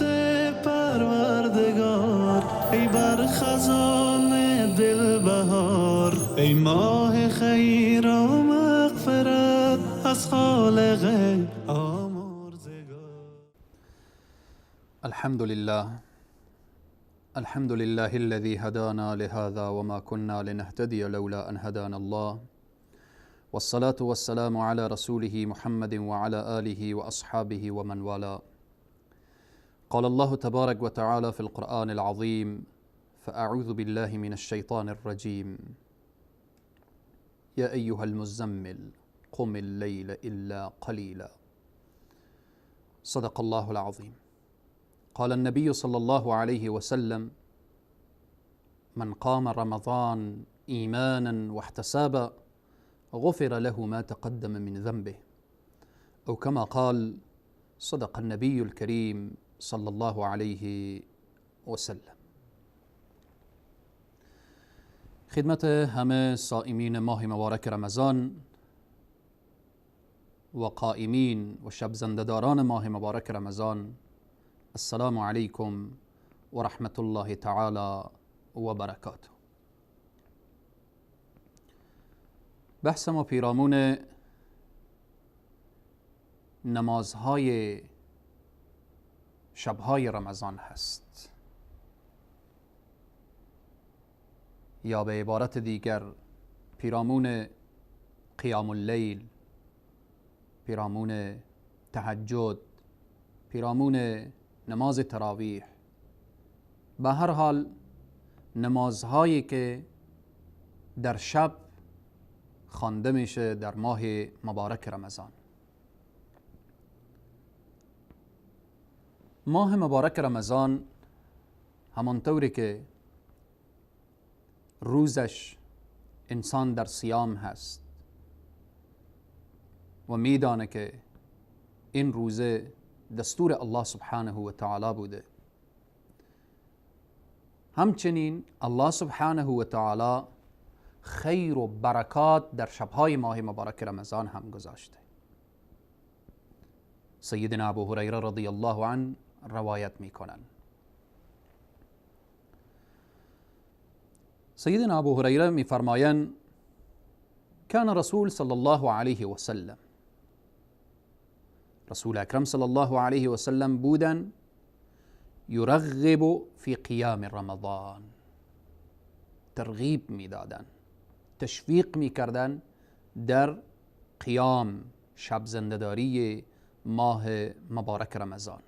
رحمت پروردگار، ای بر خزان دل بهار، ای ماه خیر و مغفرت از خالق آمرزگار. الحمد لله الذي هدانا لهذا وما كنا لنهتدي لولا أن هدانا الله، والصلاة والسلام على رسوله محمد وعلى آله وأصحابه ومن والاه. قال الله تبارك وتعالى في القرآن العظيم: فأعوذ بالله من الشيطان الرجيم، يا أيها المزمل قم الليل إلا قليلا. صدق الله العظيم. قال النبي صلى الله عليه وسلم: من قام رمضان إيمانا واحتسابا غفر له ما تقدم من ذنبه، أو كما قال صدق النبي الكريم صلى الله عليه وسلم. خدمت همه صائمین ماه مبارک رمضان و قائمین و شب زنده‌داران ماه مبارک رمضان، السلام علیکم و رحمت الله تعالی و برکاته. بحث ما پیرامون نمازهای شبهای رمضان هست، یا به عبارت دیگر پیرامون قیام اللیل، پیرامون تهجد، پیرامون نماز تراویح، به هر حال نمازهایی که در شب خوانده میشه در ماه مبارک رمضان. ماه مبارک رمضان همانطوری که روزش انسان در صیام هست و میدانه که این روزه دستور الله سبحانه و تعالی بوده، همچنین الله سبحانه و تعالی خیر و برکات در شبهای ماه مبارک رمضان هم گذاشته. سیدنا ابو هریره رضی الله عنه روایت میکنن. سیدنا ابو هریره میفرمایند: کان رسول صلی الله علیه و سلم، رسول اکرم صلی الله علیه و سلم بودن یرغب فی قیام رمضان، ترغیب میدادن، تشویق میکردن در قیام، شب زنده‌داری ماه مبارک رمضان.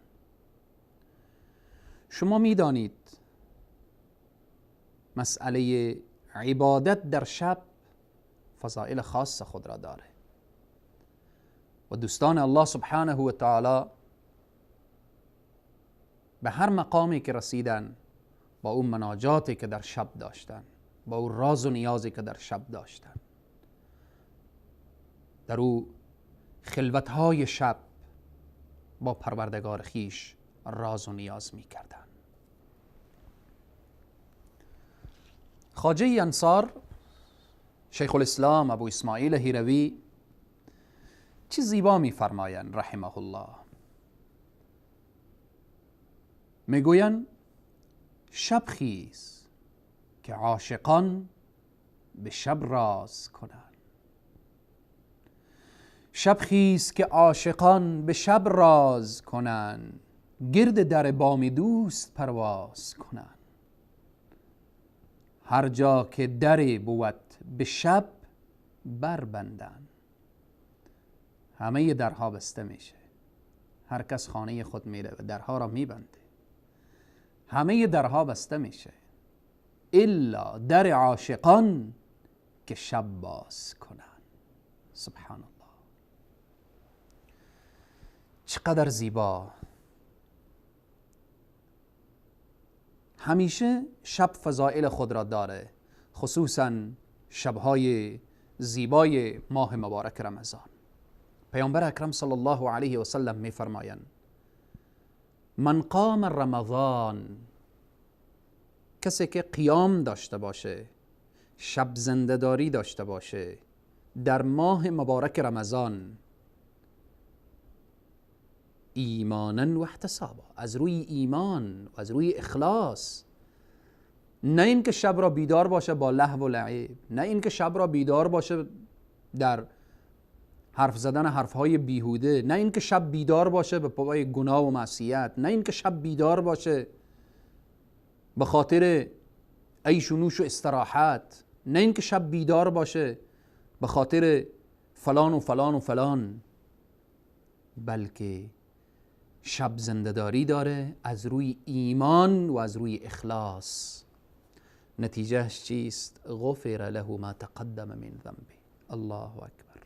شما میدانید مسئله عبادت در شب فضائل خاص خود را داره و دوستان الله سبحانه و تعالی به هر مقامی که رسیدن، با اون مناجاتی که در شب داشتن، با اون راز و نیازی که در شب داشتن، در او خلوتهای شب با پروردگار خیش راز و نیاز می کردن. خواجه انصار شیخ الاسلام ابو اسماعیل هیروی چه زیبا می فرمایند رحمه الله. می گویند: شب خیز که عاشقان به شب راز کنند. شب خیز که عاشقان به شب راز کنند، گرد در بام دوست پرواز کنند. هر جا که دری بود به شب بربندند. همه درها بسته میشه، هر کس خانه خود میره و درها را میبنده. همه درها بسته میشه الا در عاشقان که شب باز کنند. سبحان الله، چقدر زیبا. همیشه شب فضائل خود را داره، خصوصا شبهای زیبای ماه مبارک رمضان. پیامبر اکرم صلی الله علیه و سلم می فرمایند: من قام رمضان، کسی که قیام داشته باشه، شب زنده‌داری داشته باشه در ماه مبارک رمضان، ایمانا و احتسابا، از روی ایمان و از روی اخلاص. نه اینکه شب را بیدار باشه با لهو و لعب، نه اینکه شب را بیدار باشه در حرف زدن حرفهای بیهوده، نه اینکه شب بیدار باشه به پای گناه و معصیت، نه اینکه شب بیدار باشه به خاطر عیش و نوش و استراحت، نه اینکه شب بیدار باشه به خاطر فلان و فلان و فلان، بلکه شب زنده‌داری داره از روی ایمان و از روی اخلاص. نتیجهش چیست؟ غفر له ما تقدم من ذنبه. الله اکبر.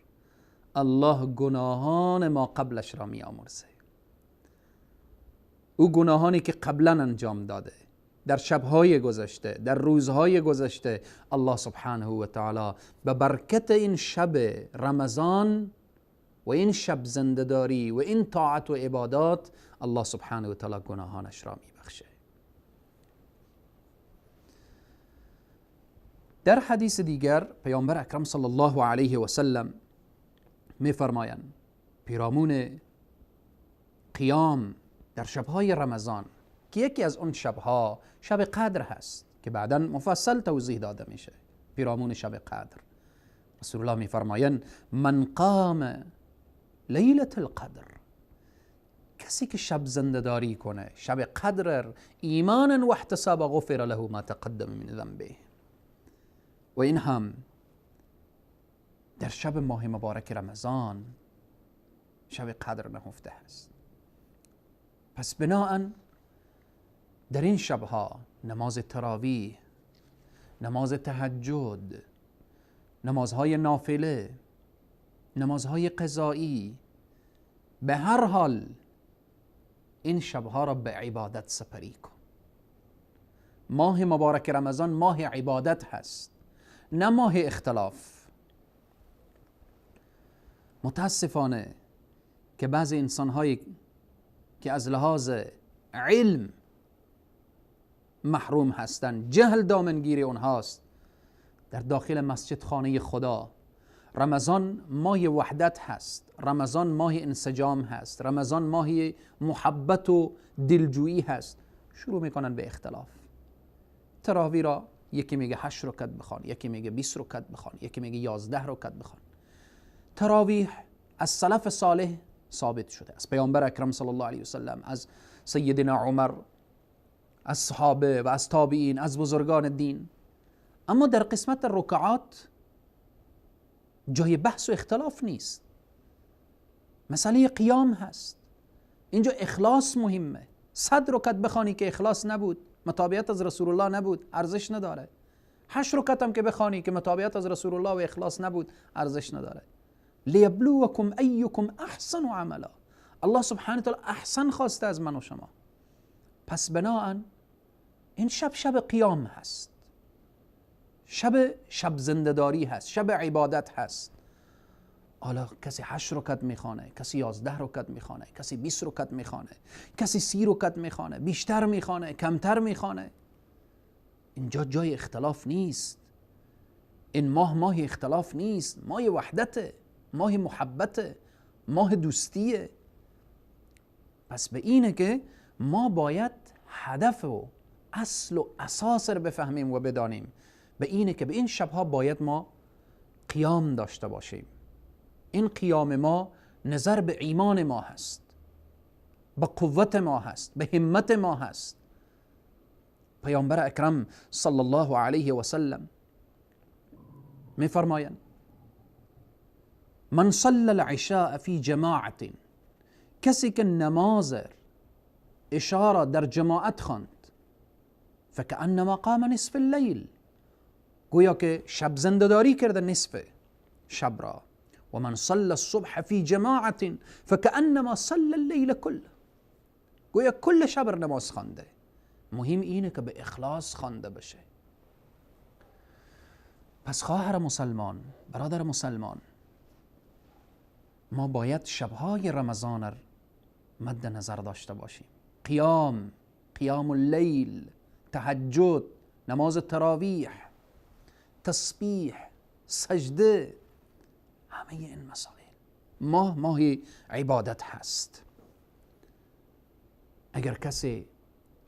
الله گناهان ما قبلش را می آمرزه. او گناهانی که قبلا انجام داده در شبهای گذشته، در روزهای گذشته، الله سبحانه و تعالی به برکت این شب رمضان و این شب زنده‌داری و این طاعت و عبادات، الله سبحانه و تعالی گناهانش را میبخشه. در حدیث دیگر پیامبر اکرم صلی الله علیه و سلم میفرمایند پیرامون قیام در شبهای رمضان که یکی از اون شبها شب قدر هست که بعداً مفصل توضیح داده میشه، پیرامون شب قدر رسول الله میفرمایند من قام لیلة القدر، کسی که شب زنده‌داری کنه، شب قدر، ایمانا و احتسابا، غفر له ما تقدم من ذنبه. و این هم در شب ماه مبارک رمضان، شب قدر نهفته هست. پس بناءً در این شبها نماز تراویح، نماز تهجد، نمازهای نافله، نمازهای قضایی، به هر حال این شبها را به عبادت سپری کن. ماه مبارک رمضان ماه عبادت هست، نه ماه اختلاف. متاسفانه که بعضی انسانهایی که از لحاظ علم محروم هستند، جهل دامنگیر اونهاست، در داخل مسجد خانه خدا رمضان ماه وحدت هست، رمضان ماه انسجام هست، رمضان ماه محبت و دلجویی هست، شروع میکنن به اختلاف. تراویح را یکی میگه 8 رکعت بخوان، یکی میگه 20 رکعت بخوان، یکی میگه 11 رکعت بخوان. تراویح از سلف صالح ثابت شده، از پیامبر اکرم صلی الله علیه و سلم، از سیدنا عمر، از صحابه و از تابعین، از بزرگان دین. اما در قسمت رکعات جای بحث و اختلاف نیست. مسئله قیام هست، اینجا اخلاص مهمه. 100 رکعت بخوانی که اخلاص نبود، متابعت از رسول الله نبود، ارزش نداره. 8 رکعت هم که بخوانی که متابعت از رسول الله و اخلاص نبود، ارزش نداره. لیبلوکم ایکم احسن عملا. الله سبحانه و تعالی احسن خواسته از من و شما. پس بناءً این شب قیام هست، شب زنده‌داری هست، شب عبادت هست. حالا کسی 8 رکعت میخوانه، کسی 11 رکعت میخوانه، کسی 20 رکعت میخوانه، کسی 30 رکعت میخوانه، بیشتر میخوانه، کمتر میخوانه. اینجا جای اختلاف نیست. این ماه اختلاف نیست، ماه وحدته، ماه محبته، ماه دوستیه. پس به اینه که ما باید هدف و اصل و اساس رو بفهمیم و بدانیم. به اینه که به این شبها باید ما قیام داشته باشیم. این قیام ما نظر به ایمان ما هست، به قوت ما هست، به همت ما هست. پیامبر اکرم صلی الله علیه و سلم می فرمایند من صلی العشاء فی جماعت، کسی که نماز عشاء در جماعت خواند، فکأنما قام نصف اللیل، گویا که شب زنده‌داری کرده نصف شب را. و من صلی الصبح فی جماعت فکأنما صلی اللیل کله، گویا کل شب نماز خوانده. مهم اینه که به اخلاص خوانده بشه. پس خواهر مسلمان، برادر مسلمان، ما باید شبهای رمضان را مد نظر داشته باشیم. قیام اللیل، تهجد، نماز تراویح، تسبیح، سجده، همه این مسائل. ماه عبادت هست. اگر کسی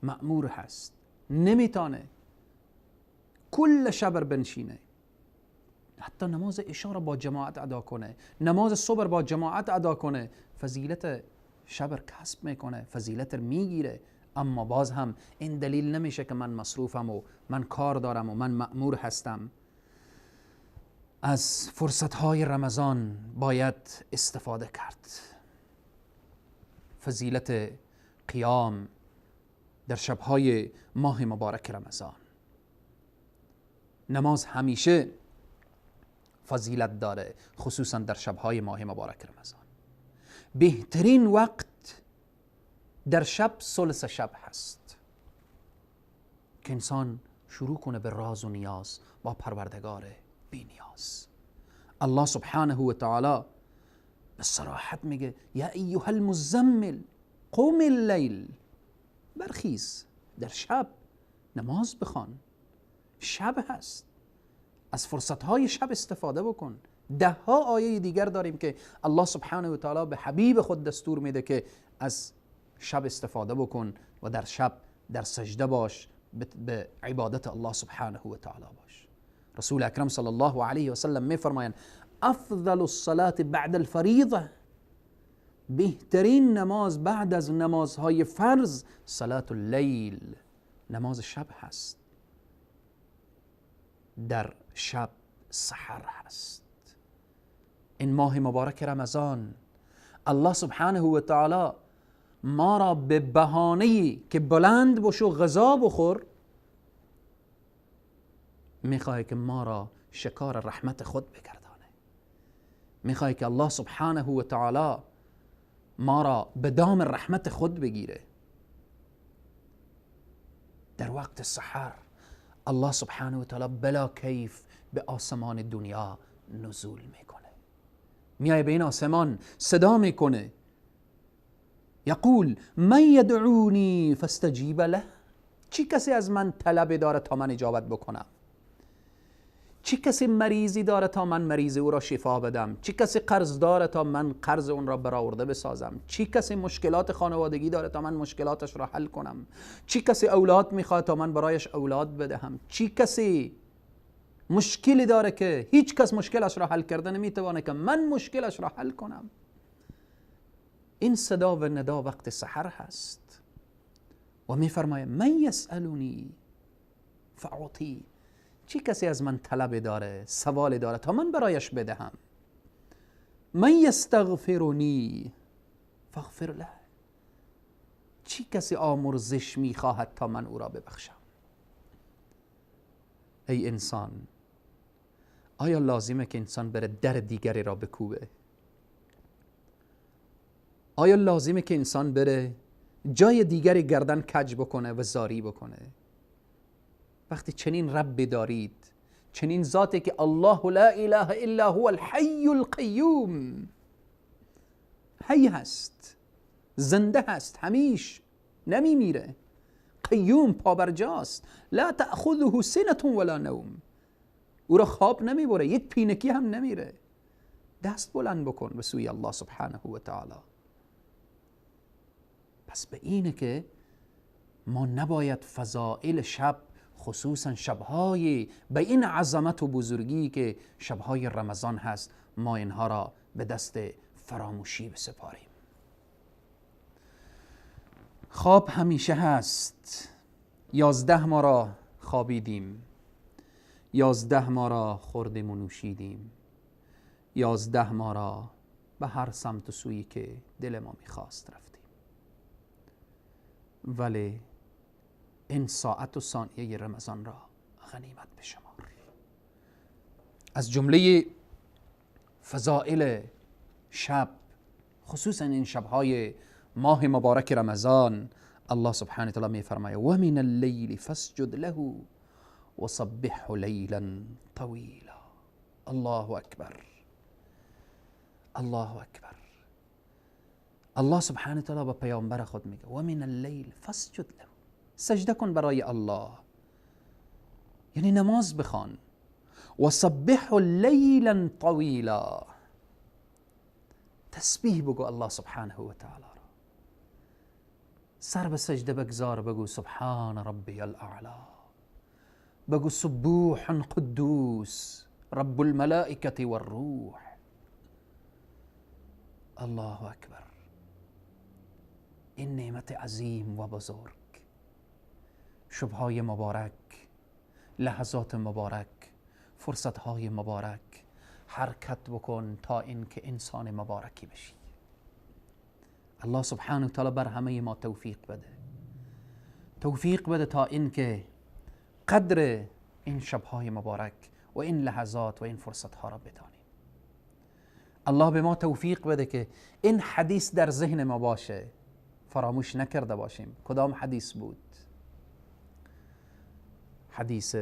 مأمور هست نمیتونه کل شب بنشینه، حتی نماز عشا را با جماعت ادا کنه، نماز صبح با جماعت ادا کنه، فضیلت شب کسب میکنه، فضیلت میگیره. اما باز هم این دلیل نمیشه که من مصروفم و من کار دارم و من مأمور هستم. از فرصتهای رمضان باید استفاده کرد. فضیلت قیام در شبهای ماه مبارک رمضان. نماز همیشه فضیلت داره، خصوصا در شبهای ماه مبارک رمضان. بهترین وقت در شب ثلث شب هست که انسان شروع کنه به راز و نیاز با پروردگار بی نیاز. الله سبحانه و تعالی به صراحت میگه یا ایها المزمل قم اللیل، برخیز در شب نماز بخوان. شب هست، از فرصتهای شب استفاده بکن. 10 آیه دیگر داریم که الله سبحانه و تعالی به حبیب خود دستور میده که از شب استفاده بکن و در شب در سجده باش، به عبادت الله سبحانه و تعالی باش. رسول اکرم صلی الله علیه و سلم میفرمایند افضل الصلاة بعد الفریضه، بهترین نماز بعد از نمازهای فرض صلاة اللیل، نماز شب هست. در شب سحر هست. این ماه مبارک رمضان الله سبحانه و تعالی ما را به بهانه‌ای که بلند بشو غذا بخور میخواه که ما را شکار رحمت خود بگردانه. میخواه که الله سبحانه و تعالی ما را به دام رحمت خود بگیره. در وقت سحر الله سبحانه و تعالی بلا کیف به آسمان دنیا نزول میکنه، میای به این آسمان صدا میکنه یقول من یدعونی فاستجیب له، چی کسی از من طلب داره تا من اجابت بکنم؟ چی کسی مریضی داره تا من مریض او را شفا بدم؟ چی کسی قرض داره تا من قرض اون را برآورده بسازم؟ چی کسی مشکلات خانوادگی داره تا من مشکلاتش را حل کنم؟ چی کسی اولاد میخواد تا من برایش اولاد بدهم؟ چی کسی مشکلی داره که هیچ کس مشکلش را حل کرده نمیتوانه که من مشکلش را حل کنم؟ این صدا و ندا وقت سحر هست و میفرماید من یسألونی فاعطی، چی کسی از من طلب داره، سوال داره تا من برایش بدهم؟ من یستغفرنی فاغفر له، چی کسی آمرزش میخواهد تا من او را ببخشم؟ ای انسان، آیا لازمه که انسان بره در دیگری را بکوبه؟ آیا لازمه که انسان بره جای دیگری گردن کج بکنه و زاری بکنه؟ وقتی چنین رب دارید، چنین ذاتی که الله لا اله الا هو الحی القیوم، حی هست، زنده هست، همیش نمیمیره، قیوم پابرجاست، لا تأخذه سنة ولا نوم، او را خواب نمیبره، یک پینکی هم نمیره. دست بلند بکن به سوی الله سبحانه و تعالی. پس به اینه که ما نباید فضائل شب، خصوصا شبهای به این عظمت و بزرگی که شبهای رمضان هست، ما اینها را به دست فراموشی بسپاریم. خواب همیشه هست. 11 ما را خوابیدیم، 11 ما را خوردیم و نوشیدیم، 11 ما را به هر سمت و سویی که دل ما میخواست رفتیم. ولی این ساعت و ثانیه رمضان را غنیمت بشمار. از جمله فضائل شب، خصوصا این شبهای ماه مبارک رمضان، الله سبحانه وتعالی می فرماید و من اللیل فاسجد له وصبحه لیلا طویلا. الله اکبر، الله اکبر. الله سبحانه وتعالی با پیامبر خود میگه و من اللیل فاسجد له، سجده کن برای الله، یعنی نماز بخوان. و صبحه لیلا طویلا، تسبیح بگو الله سبحانه و تعالی را. سر به سجده بگذار، بگو سبحان ربی الاعلا، بگو سبوح قدوس رب الملائکة والروح. الله اکبر. این نعمت عظیم و بزرگ، شبهای مبارک، لحظات مبارک، فرصتهای مبارک، حرکت بکن تا اینکه انسان مبارکی بشی. الله سبحانه و تعالی بر همه ما توفیق بده، توفیق بده تا اینکه قدر این شبهای مبارک و این لحظات و این فرصتها را بدانیم. الله به ما توفیق بده که این حدیث در ذهن ما باشه، فراموش نکرده باشیم. کدام حدیث بود؟ حدیث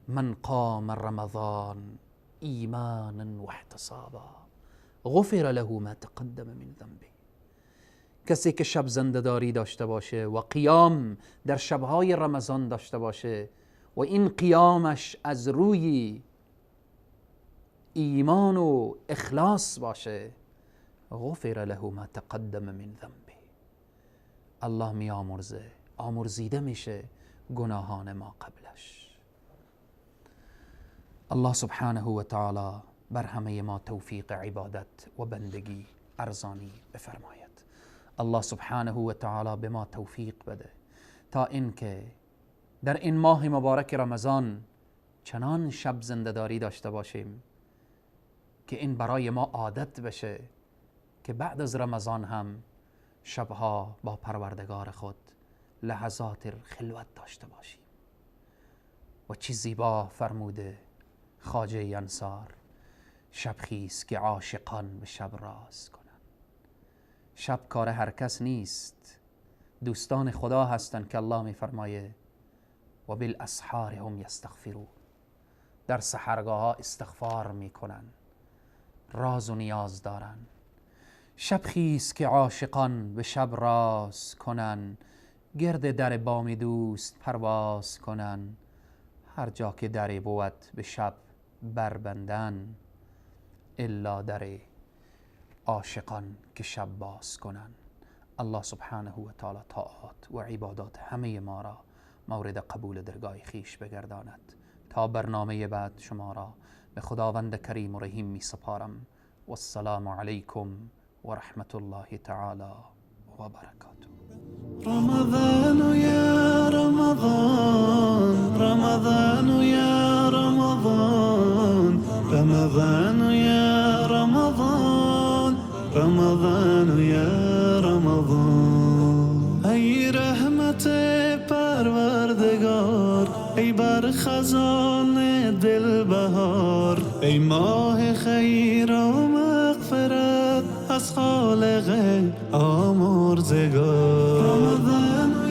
من قام رمضان ایمانا و احتسابا غفر له ما تقدم من ذنبه. کسی که شب زنده‌داری داشته باشه و قیام در شبهای رمضان داشته باشه و این قیامش از روی ایمان و اخلاص باشه، غفر له ما تقدم من ذنبه، الله می آمرزه، آمرزیده میشه گناهان ما قبلش. الله سبحانه و تعالی بر همه ما توفیق عبادت و بندگی ارزانی بفرماید. الله سبحانه و تعالی به ما توفیق بده تا اینکه در این ماه مبارک رمضان چنان شب زنده‌داری داشته باشیم که این برای ما عادت بشه که بعد از رمضان هم شبها با پروردگار خود لحظات خلوت داشته باشیم. و چی زیبا فرموده خواجه انصار، شب خیز که عاشقان به شب راز کنن. شب کار هر کس نیست، دوستان خدا هستند که الله می فرمایه و بالاسحار هم یستغفرون، در سحرگاه ها استغفار می کنن، راز و نیاز دارن. شب خیز که عاشقان به شب راز کنن، گرد در بام دوست پرواز کنن. هر جا که دری بود به شب بربندن، الا در عاشقان که شب باز کنن. الله سبحانه و تعالی طاعات و عبادات همه ما را مورد قبول درگاه خیش بگرداند. تا برنامه بعد شما را به خداوند کریم و رحیم می سپارم. والسلام علیکم و رحمت الله تعالی و برکاته. رمضان يا رمضان، رمضان يا رمضان، رمضان يا رمضان، رمضان يا رمضان. ای رحمت پروردگار، ای بر خزان دل بهار، ای ماه خیر و مغفرت از خالق آمرزگار. رمضان